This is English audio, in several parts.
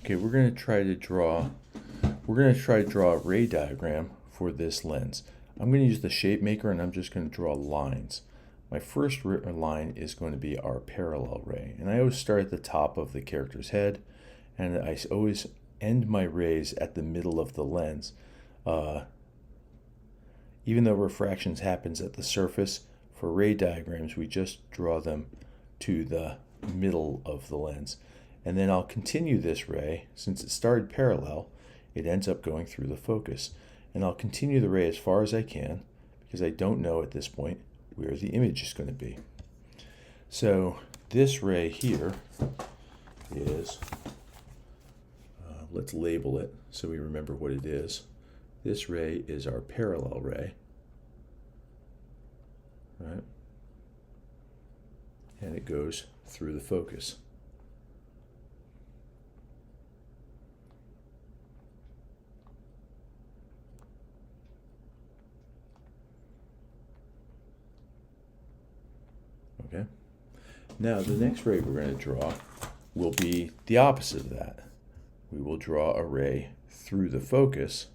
Okay, we're going to try to draw a ray diagram for this lens. I'm going to use the shape maker and I'm just going to draw lines. My first line is going to be our parallel ray. And I always start at the top of the character's head, and I always end my rays at the middle of the lens. Even though refractions happens at the surface, for ray diagrams we just draw them to the middle of the lens. And then I'll continue this ray. Since it started parallel, it ends up going through the focus. And I'll continue the ray as far as I can, because I don't know at this point where the image is going to be. So this ray here is, let's label it so we remember what it is. This ray is our parallel ray, right? And it goes through the focus. Okay. Now the next ray we're going to draw will be the opposite of that. We will draw a ray through the focus,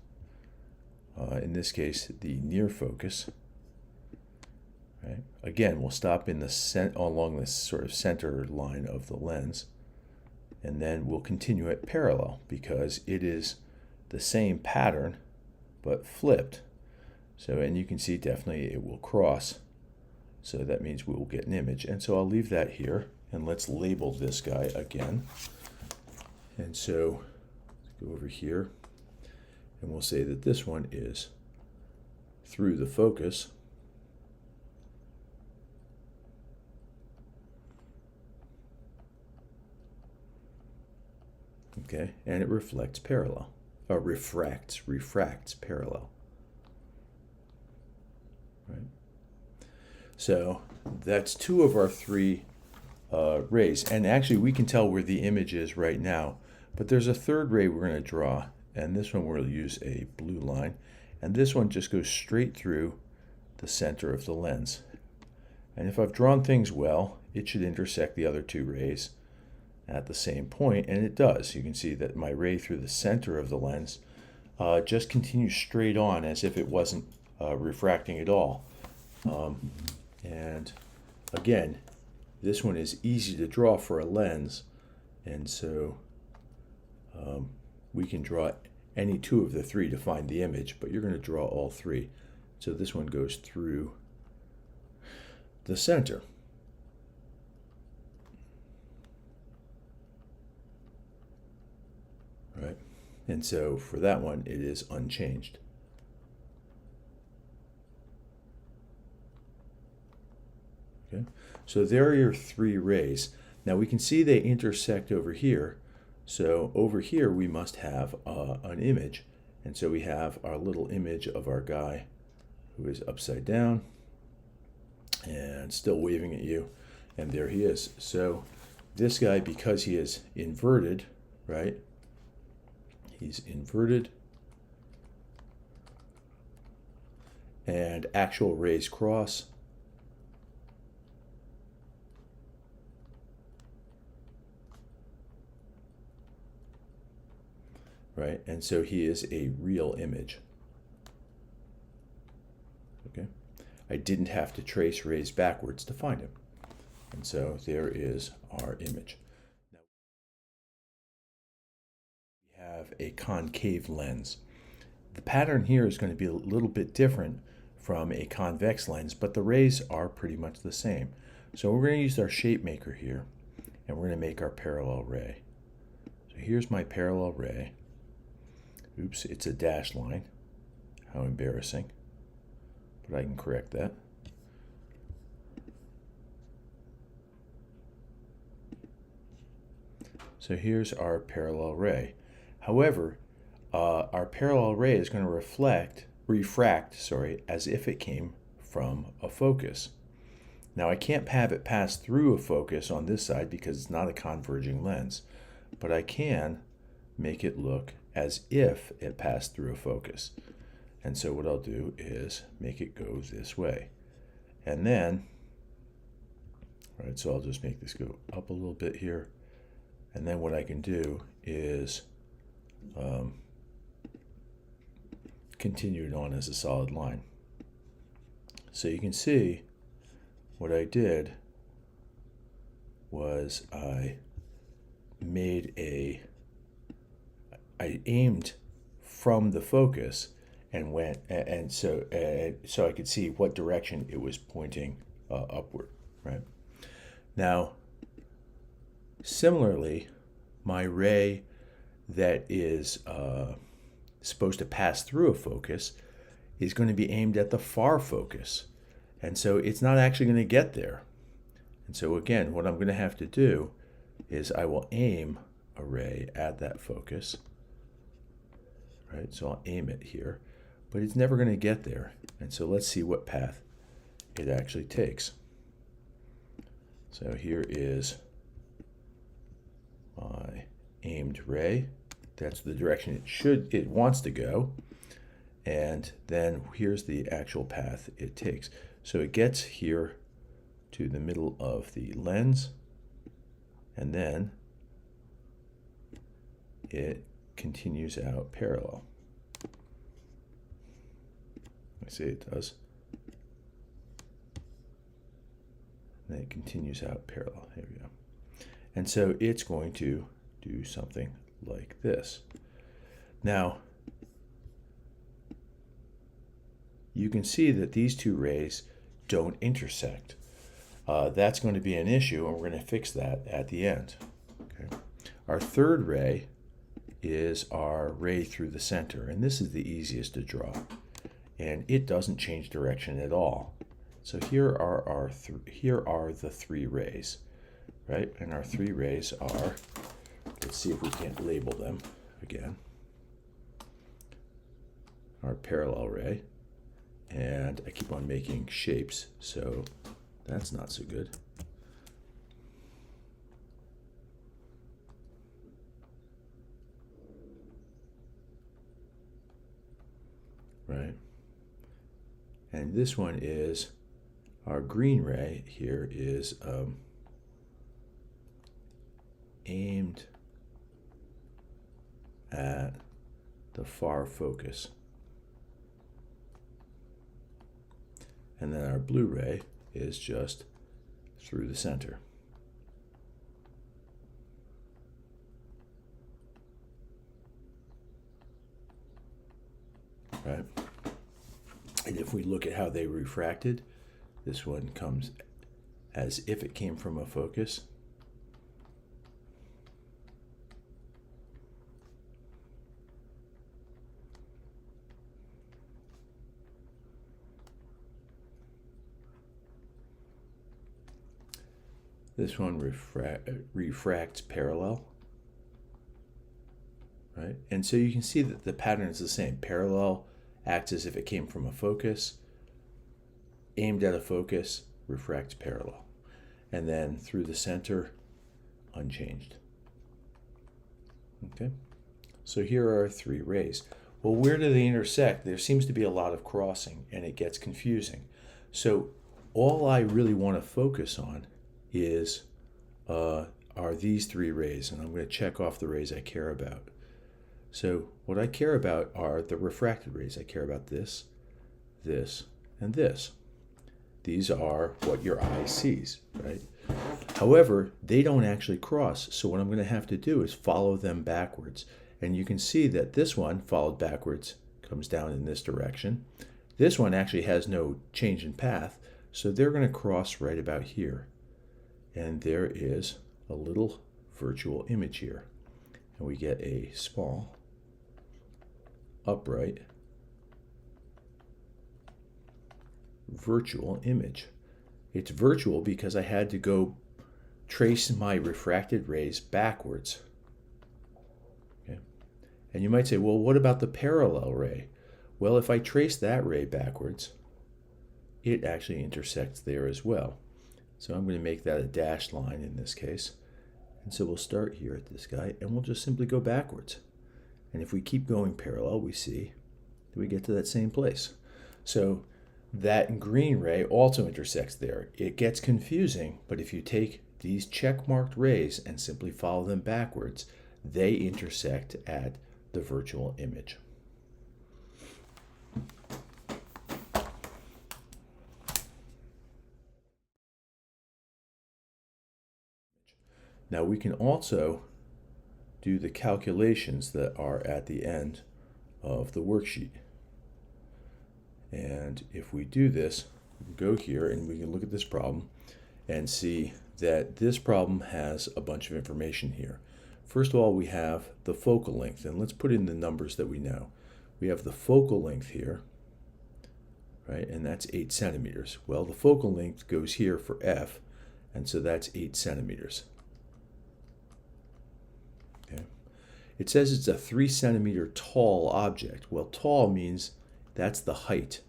in this case the near focus. Right? Again, we'll stop in the along this sort of center line of the lens, and then we'll continue it parallel because it is the same pattern but flipped. So, and you can see definitely it will cross. So that means we will get an image. And so I'll leave that here, and let's label this guy again. And so let's go over here, and we'll say that this one is through the focus. Okay, and it reflects parallel, or refracts parallel. Right. So that's two of our three rays. And actually we can tell where the image is right now. But there's a third ray we're going to draw. And this one we'll use a blue line. And this one just goes straight through the center of the lens. And if I've drawn things well, it should intersect the other two rays at the same point. And it does. You can see that my ray through the center of the lens just continues straight on as if it wasn't refracting at all. And again, this one is easy to draw for a lens, and so we can draw any two of the three to find the image, but you're going to draw all three. So this one goes through the center. Right? And so for that one, it is unchanged. Okay. So there are your three rays. Now we can see they intersect over here. So over here we must have an image. And so we have our little image of our guy who is upside down and still waving at you. And there he is. So this guy, because he is inverted, right? He's inverted. And actual rays cross. Right? And so he is a real image. Okay? I didn't have to trace rays backwards to find him. And so there is our image. Now, we have a concave lens. The pattern here is going to be a little bit different from a convex lens, but the rays are pretty much the same. So we're going to use our shape maker here, and we're going to make our parallel ray. So here's my parallel ray. Oops, it's a dashed line. How embarrassing. But I can correct that. So here's our parallel ray. However, our parallel ray is going to refract, as if it came from a focus. Now I can't have it pass through a focus on this side because it's not a converging lens, but I can make it look as if it passed through a focus. And so what I'll do is make it go this way. And then, all right, so I'll just make this go up a little bit here, And then what I can do is continue it on as a solid line. So you can see what I did was I aimed from the focus and went, and so I could see what direction it was pointing upward, right? Now, similarly, my ray that is supposed to pass through a focus is going to be aimed at the far focus. And so it's not actually going to get there. And so again, what I'm going to have to do is I will aim a ray at that focus, right? So I'll aim it here, but it's never going to get there. And so let's see what path it actually takes. So here is my aimed ray. That's the direction it wants to go. And then here's the actual path it takes. So it gets here to the middle of the lens, and then it continues out parallel. I say it does. And then it continues out parallel. Here we go. And so it's going to do something like this. Now, you can see that these two rays don't intersect. That's going to be an issue, and we're going to fix that at the end. Okay. Our third ray is our ray through the center, and this is the easiest to draw. And it doesn't change direction at all. So here are the three rays, right? And our three rays are, let's see if we can't label them again. Our parallel ray, and I keep on making shapes, so that's not so good. Right? And this one is our green ray here is aimed at the far focus. And then our blue ray is just through the center. Right? And if we look at how they refracted, this one comes as if it came from a focus. This one refracts parallel, right? And so you can see that the pattern is the same. Parallel acts as if it came from a focus, aimed at a focus, refracts parallel. And then through the center, unchanged. Okay, so here are our three rays. Well, where do they intersect? There seems to be a lot of crossing, and it gets confusing. So all I really want to focus on is are these three rays, and I'm going to check off the rays I care about. So what I care about are the refracted rays. I care about this, this, and this. These are what your eye sees, right? However, they don't actually cross, so what I'm going to have to do is follow them backwards. And you can see that this one, followed backwards, comes down in this direction. This one actually has no change in path, so they're going to cross right about here. And there is a little virtual image here. And we get a small, upright, virtual image. It's virtual because I had to go trace my refracted rays backwards. Okay. And you might say, well, what about the parallel ray? Well, if I trace that ray backwards, it actually intersects there as well. So I'm going to make that a dashed line in this case. And so we'll start here at this guy, and we'll just simply go backwards. And if we keep going parallel, we see that we get to that same place. So that green ray also intersects there. It gets confusing, but if you take these check-marked rays and simply follow them backwards, they intersect at the virtual image. Now we can also do the calculations that are at the end of the worksheet. And if we do this, we go here and we can look at this problem and see that this problem has a bunch of information here. First of all, we have the focal length, and let's put in the numbers that we know. We have the focal length here, right, and that's 8 centimeters. Well, the focal length goes here for F, and so that's 8 centimeters. Okay. It says it's a 3 centimeter tall object. Well, tall means that's the height.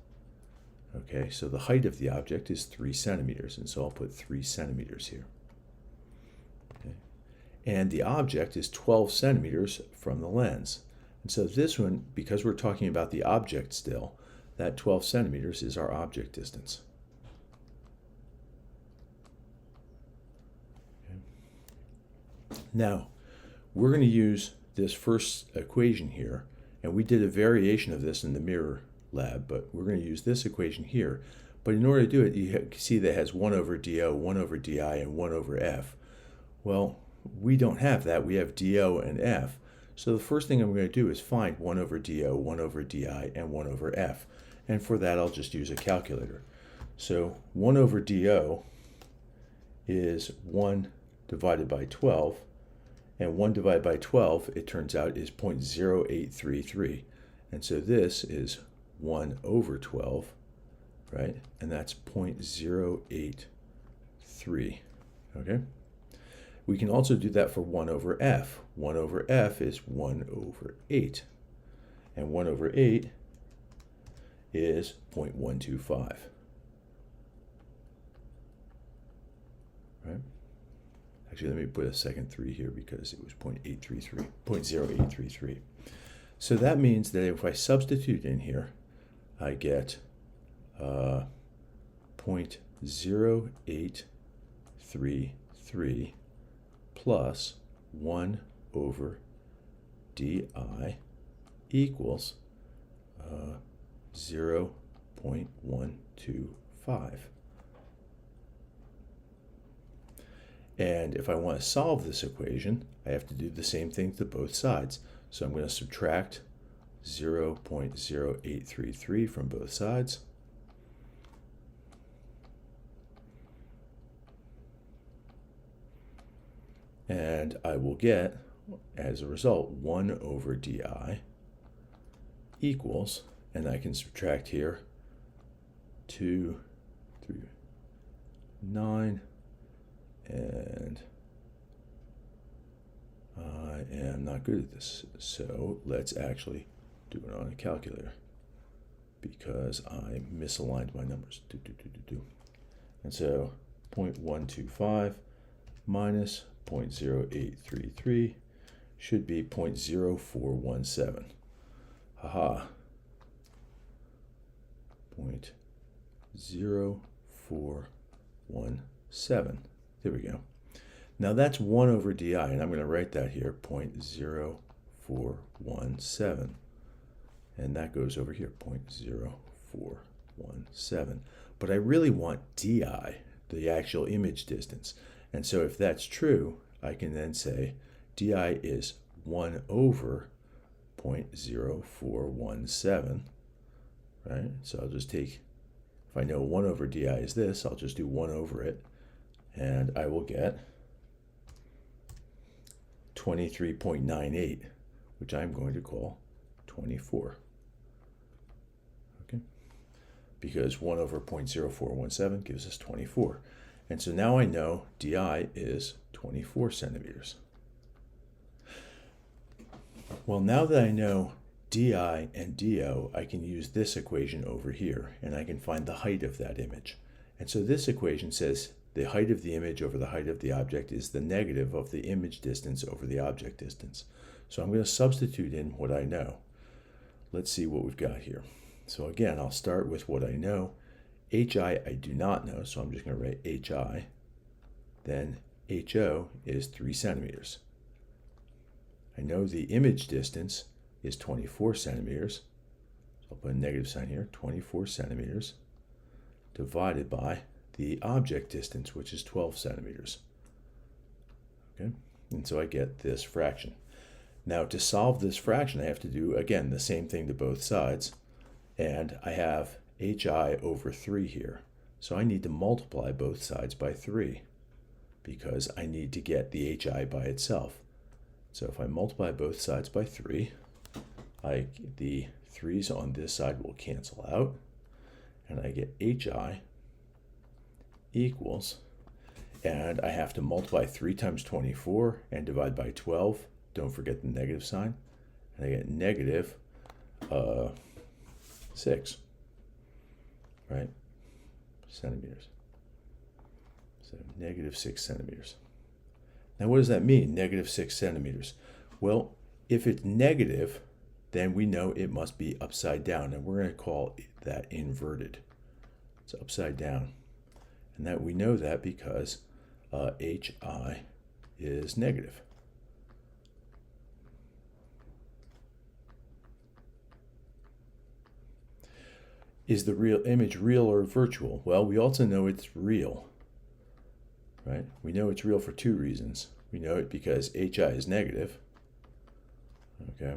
Okay, so the height of the object is 3 centimeters, and so I'll put 3 centimeters here. Okay. And the object is 12 centimeters from the lens. And so this one, because we're talking about the object still, that 12 centimeters is our object distance. Okay. Now, we're going to use this first equation here, and we did a variation of this in the mirror lab, but we're going to use this equation here. But in order to do it, you see that it has 1 over dO, 1 over di, and 1 over f. Well, we don't have that. We have dO and f. So the first thing I'm going to do is find 1 over dO, 1 over di, and 1 over f. And for that, I'll just use a calculator. So 1 over dO is 1 divided by 12. And 1 divided by 12, it turns out, is 0.0833. And so this is 1 over 12, right? And that's 0.083, okay? We can also do that for 1 over f. 1 over f is 1 over 8. And 1 over 8 is 0.125, right? Actually, let me put a second 3 here because it was 0.833. So that means that if I substitute in here, I get 0.0833 plus 1 over di equals 0.125. And if I want to solve this equation, I have to do the same thing to both sides. So I'm going to subtract 0.0833 from both sides. And I will get, as a result, 1 over di equals, and I can subtract here, 2, 3, 9, and I am not good at this. So let's actually do it on a calculator because I misaligned my numbers. And so 0.125 minus 0.0833 should be 0.0417. Haha. 0.0417. There we go. Now that's 1 over di, and I'm going to write that here, 0.0417. And that goes over here, 0.0417. But I really want di, the actual image distance. And so if that's true, I can then say di is 1 over 0.0417, right? So I'll just take, if I know 1 over di is this, I'll just do 1 over it, and I will get 23.98, which I'm going to call 24. Okay? Because 1 over 0.0417 gives us 24. And so now I know di is 24 centimeters. Well, now that I know di and do, I can use this equation over here, and I can find the height of that image. And so this equation says the height of the image over the height of the object is the negative of the image distance over the object distance. So I'm going to substitute in what I know. Let's see what we've got here. So again, I'll start with what I know. Hi I do not know, so I'm just going to write hi. Then HO is 3 centimeters. I know the image distance is 24 centimeters. So I'll put a negative sign here, 24 centimeters divided by the object distance, which is 12 centimeters. Okay, and so I get this fraction. Now to solve this fraction, I have to do, again, the same thing to both sides. And I have HI over 3 here. So I need to multiply both sides by 3 because I need to get the HI by itself. So if I multiply both sides by 3, the 3's on this side will cancel out, and I get HI equals, and I have to multiply 3 times 24 and divide by 12. Don't forget the negative sign. And I get negative 6, right, centimeters. So negative 6 centimeters. Now what does that mean, negative 6 centimeters? Well, if it's negative, then we know it must be upside down, and we're going to call that inverted. It's upside down. And that we know that because HI is negative. Is the real image real or virtual? Well, we also know it's real, right? We know it's real for 2 reasons. We know it because HI is negative. Okay.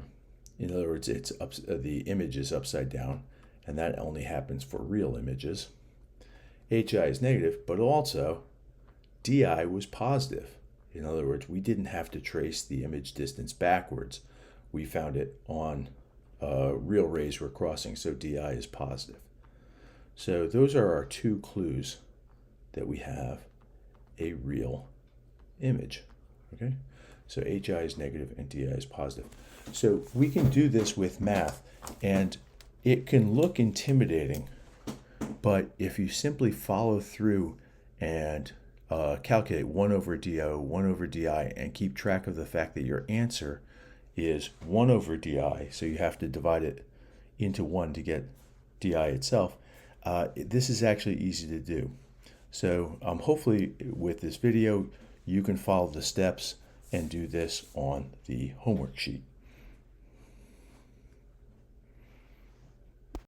In other words, the image is upside down, and that only happens for real images. HI is negative, but also DI was positive. In other words, we didn't have to trace the image distance backwards. We found it on real rays we're crossing, so DI is positive. So those are our 2 clues that we have a real image. Okay, so HI is negative and DI is positive. So we can do this with math, and it can look intimidating, but if you simply follow through and calculate 1 over DO, 1 over DI, and keep track of the fact that your answer is 1 over DI, so you have to divide it into 1 to get DI itself, this is actually easy to do. So hopefully with this video, you can follow the steps and do this on the homework sheet.